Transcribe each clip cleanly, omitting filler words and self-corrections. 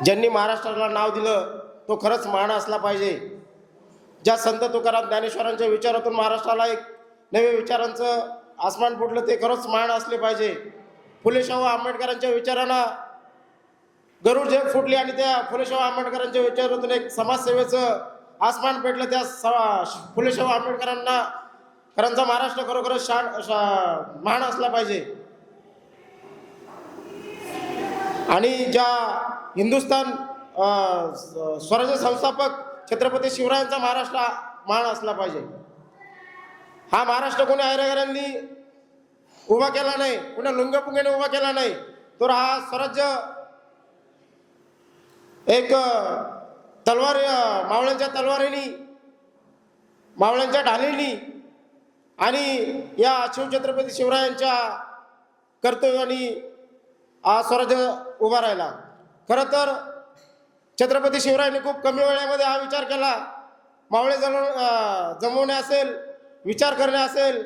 ज्यांनी महाराष्ट्राला नाव दिलं तो खरंच महान असला पाहिजे। ज्या संत तुकाराम ज्ञानेश्वरांच्या विचारातून महाराष्ट्राला एक नवे विचारांचं आसमान फुटलं ते खरंच महान असले पाहिजे। फुले शाहू आंबेडकरांच्या विचारांना गरुड झेप फुटली आणि त्या फुले शाहू आंबेडकरांच्या विचारातून एक समाजसेवेचं आसमान पेटलं। त्या फुले शाहू आंबेडकरांना खऱ्यांचा महाराष्ट्र खरोखरच महान असला पाहिजे। आणि ज्या हिंदुस्थान स्वराज्य संस्थापक छत्रपती शिवरायांचा महाराष्ट्र महान असला पाहिजे। हा महाराष्ट्र कोणी आयरेकरांनी उभा केला नाही, कोणी लुंगपुंगेने उभा केला नाही, तर हा स्वराज्य एक तलवार मावळ्यांच्या तलवारीनी मावळ्यांच्या ढालीनी आणि या शिवछत्रपती शिवरायांच्या कर्तव्याने हा स्वराज्य उभा राहिला। खरं तर छत्रपती शिवरायांनी खूप कमी वेळेमध्ये हा विचार केला। मावळे जमवणे असेल, विचार करणे असेल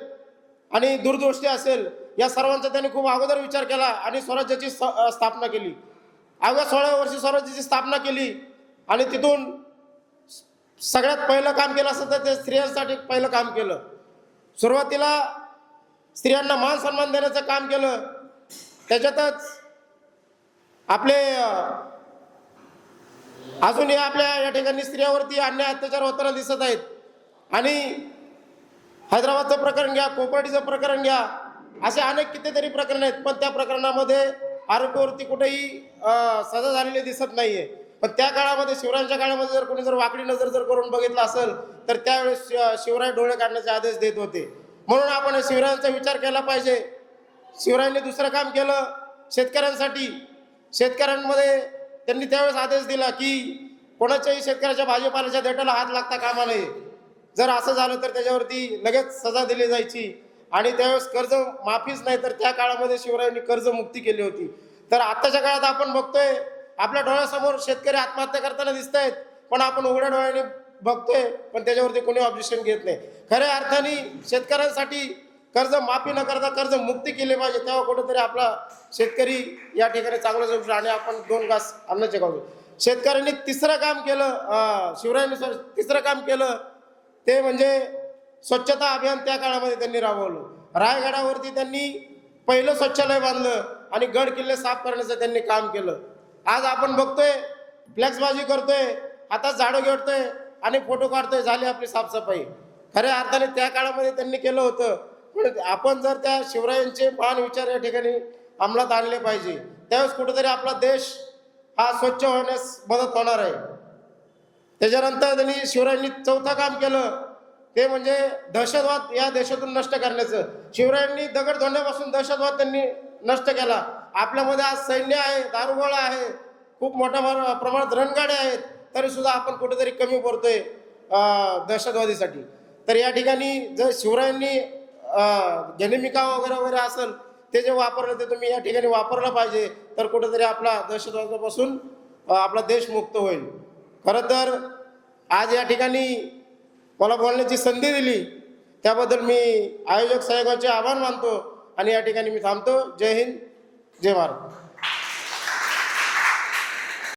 आणि दूरदृष्टी असेल, या सर्वांचा त्यांनी खूप अगोदर विचार केला आणि स्वराज्याची स्थापना केली। अवघ्या 16 वर्षी स्वराज्याची स्थापना केली आणि तिथून सगळ्यात पहिलं काम केलं असतं तर ते स्त्रियांसाठी पहिलं काम केलं। सुरुवातीला स्त्रियांना मान सन्मान देण्याचं काम केलं। त्याच्यातच आपले अजूनही आपल्या या ठिकाणी स्त्रियांवरती अन्याय अत्याचार होताना दिसत आहेत। आणि हैदराबादचं प्रकरण घ्या, कोपर्डीचं प्रकरण घ्या, असे अनेक कितीतरी प्रकरण आहेत, पण त्या प्रकरणामध्ये आरोपीवरती कुठेही सजा झालेली दिसत नाहीये। पण त्या काळामध्ये शिवरायांच्या काळामध्ये जर कोणी वाकडी नजर जर करून बघितलं असेल तर त्यावेळेस शिवराय डोळे काढण्याचे आदेश देत होते। म्हणून आपण शिवरायांचा विचार केला पाहिजे। शिवरायांनी दुसरं काम केलं शेतकऱ्यांसाठी। शेतकऱ्यांमध्ये त्यांनी त्यावेळेस आदेश दिला की कोणाच्याही शेतकऱ्याच्या भाजीपाल्याच्या देठाला हात लागता कामा नये। जर असं झालं तर त्याच्यावरती लगेच सजा दिली जायची। आणि त्यावेळेस कर्ज माफीच नाही तर त्या काळामध्ये शिवरायांनी कर्जमुक्ती केली होती। तर आताच्या काळात आपण बघतोय आपल्या डोळ्यासमोर शेतकरी आत्महत्या करताना दिसत आहेत, पण आपण उघड्या डोळ्याने बघतोय, पण त्याच्यावरती कोणी ऑब्जेक्शन घेत नाही। खऱ्या अर्थाने शेतकऱ्यांसाठी कर्ज माफी न करता कर्ज मुक्ती केली पाहिजे, तेव्हा कुठेतरी आपला शेतकरी या ठिकाणी चांगलं जगू आणि आपण 2 घास अन्नाचे खाऊ। शेतकऱ्यांनी तिसरं काम केलं, शिवरायांनी तिसरं काम केलं ते म्हणजे स्वच्छता अभियान त्या काळामध्ये त्यांनी राबवलं। रायगडावरती त्यांनी पहिलं स्वच्छालय बांधलं आणि गड किल्ले साफ करण्याचं त्यांनी काम केलं। आज आपण बघतोय फ्लॅक्सबाजी करतोय, हातात झाडं घेतोय आणि फोटो काढतोय, झाली आपली साफसफाई। खऱ्या अर्थाने त्या काळामध्ये त्यांनी केलं होतं। पण आपण जर त्या शिवरायांचे महान विचार या ठिकाणी अंमलात आणले पाहिजे, त्यावेळेस कुठेतरी आपला देश हा स्वच्छ होण्यास मदत होणार आहे। त्याच्यानंतर त्यांनी शिवरायांनी चौथं काम केलं ते म्हणजे दहशतवाद या देशातून नष्ट करण्याचं। शिवरायांनी दगड धोंड्यापासून दहशतवाद त्यांनी नष्ट केला। आपल्यामध्ये आज सैन्य आहे, दारुगोळा आहे, खूप मोठ्या प्रमाणात रणगाड्या आहेत, तरी सुद्धा आपण कुठेतरी कमी पडतोय दहशतवादीसाठी। तर या ठिकाणी जर शिवरायांनी जनिमिका वगैरे वगैरे असेल ते जे वापरलं ते तुम्ही या ठिकाणी वापरलं पाहिजे, तर कुठेतरी आपला दहशतवादापासून आपला देश मुक्त होईल। खरं तर आज या ठिकाणी मला बोलण्याची संधी दिली त्याबद्दल मी आयोजक सहयोगाचे आभार मानतो आणि या ठिकाणी मी थांबतो। जय हिंद, जय महाराष्ट्र।